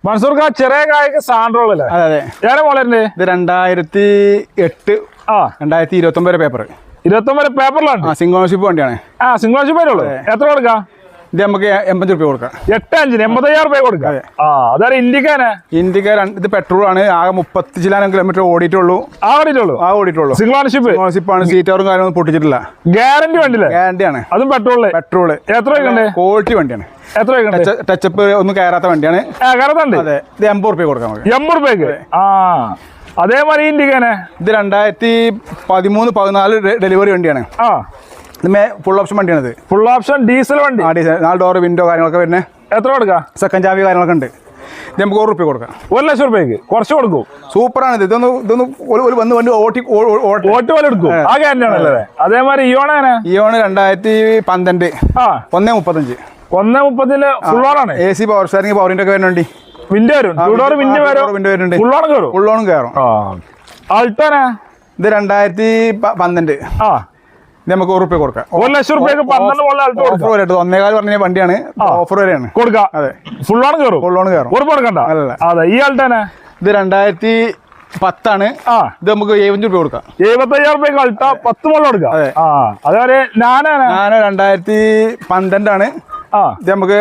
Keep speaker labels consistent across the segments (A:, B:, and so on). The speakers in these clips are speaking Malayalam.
A: മൻസൂർക്ക് ചെറിയ കായ്ക്ക് സാൻഡ്രോൾ അല്ലേ?
B: അതെ.
A: ഏറെ മോഡലിന്റെ
B: ഇത് 2008 2029 പേപ്പർ.
A: 29 പേപ്പറിലാണ്.
B: സിംഗിൾ ഓണർഷിപ്പ് വണ്ടിയാണ്.
A: സിംഗിൾ ഓണർഷിപ്പ് വരുള്ളൂ. എത്ര കൊടുക്കാം?
B: ഇത് നമുക്ക് 80 രൂപ കൊടുക്കാം.
A: 8 85,000 രൂപ കൊടുക്കാം. അതായത്
B: ഇന്ത്യക്ക് ഇത് പെട്രോൾ ആണ്. ആകെ 30 ചില്ലാനം കിലോമീറ്റർ ഓടിയിട്ടുള്ളൂ.
A: സിംഗിൾ
B: ഓണർഷിപ്പ് ആണ്. സീറ്ററും കാര്യങ്ങളും പൊട്ടിച്ചിട്ടില്ല.
A: ഗ്യാരണ്ടി വണ്ടിയില്ലേ?
B: ഗ്യാരണ്ടിയാണ്.
A: അതും പെട്രോള്.
B: എത്ര ക്വാളിറ്റി വണ്ടിയാണ്.
A: എത്ര
B: ടച്ചപ്പ് ഒന്നും കയറാത്ത വണ്ടിയാണ്.
A: അതെ.
B: ഇത് 80 രൂപ കൊടുക്കാം.
A: 80 രൂപയ്ക്ക്. അതേമാതിരി ഇന്ത്യക്കാനെ
B: ഇത് 2013-14 ഡെലിവറി വണ്ടിയാണ്. ഫുൾ ഓപ്ഷൻ വണ്ടിയാണിത്.
A: ഫുൾ ഓപ്ഷൻ ഡീസൽ വണ്ടി.
B: 4 ഡോർ വിൻഡോ കാര്യങ്ങളൊക്കെ വരുന്നത്.
A: എത്ര കൊടുക്കാം?
B: സെക്കൻഡ് ചാവി കാര്യങ്ങളൊക്കെ ഉണ്ട്. ഇത് നമുക്ക് 1 രൂപ കൊടുക്കാം.
A: 1 ലക്ഷം രൂപയ്ക്ക് കുറച്ച് കൊടുക്കും.
B: സൂപ്പറാണ് ഇത്. ഇതൊന്ന് വണ്ടി ഓട്ടി
A: പോലെ എടുക്കും. ആ ഗ്യാരണ്ടിയാണല്ലേ? അതേമാതിരി ഇയോണ്
B: 2012 135
A: ഫുൾ ഓണാണ്.
B: AC പവർ സ്റ്റാറിംഗ് പവറിന്റെ ഒക്കെ വരുന്നുണ്ട്.
A: വിൻഡോ വരും. വിൻഡോ വരുന്നുണ്ട്. ഫുൾ ഓൺ കയറും. ആൾട്ടോനാ
B: ഇത് 2012 ഇത് നമുക്ക് 1 രൂപ കൊടുക്കാം.
A: 1 ലക്ഷം രൂപയ്ക്ക് 12
B: 1.25 പറഞ്ഞ വണ്ടിയാണ്. ഓഫർ വരെയാണ്
A: കൊടുക്കാം.
B: അതെ.
A: ഫുൾ ഓൺ കയറും.
B: ഉറപ്പ്
A: കൊടുക്കണ്ട. അതെ. ഈ ആൾട്ടാനാ
B: ഇത് 2010 ഇത് നമുക്ക് 75 രൂപ കൊടുക്കാം.
A: 75,000 രൂപയ്ക്ക് അൾട്ട 10 മുകളിൽ കൊടുക്കാം. അതേപോലെ ഞാനോ
B: 2012 ഇത് നമുക്ക്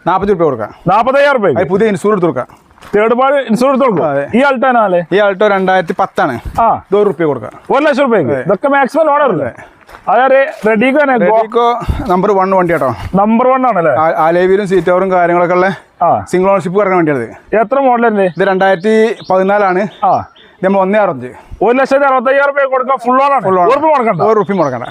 B: 40 രൂപ കൊടുക്കാം.
A: 45,000 രൂപ
B: പുതിയ ഇൻഷൂർ എടുത്ത് കൊടുക്കാം.
A: തേർഡ് പാർട്ടി ഇൻഷുറൻസ് കൊടുക്കും. ഈ ആൾട്ടാനല്ലേ?
B: ഈ ആൾട്ടോ 2010 ഇത് 1 രൂപ കൊടുക്കാം.
A: 1 ലക്ഷം രൂപയ്ക്ക്. ഇതൊക്കെ മാക്സിമം ലോണല്ലേ? അതായത് റെഡിക്കോ
B: നമ്പർ 1 വണ്ടി കേട്ടോ.
A: നമ്പർ 1 ആണല്ലേ?
B: അലേവിലും സീറ്റോറും കാര്യങ്ങളൊക്കെ ഉള്ള സിംഗിൾ ഓണർഷിപ്പ് കിടക്കുന്ന വണ്ടിയാണ്.
A: എത്ര മോഡലല്ലേ?
B: ഇത് 2014 ഇത് നമ്മൾ 1.65
A: 1,65,000 രൂപ കൊടുക്കാം. ഫുൾ ഓൺ ആണ്. 1 രൂപ മുടക്കണ്ട.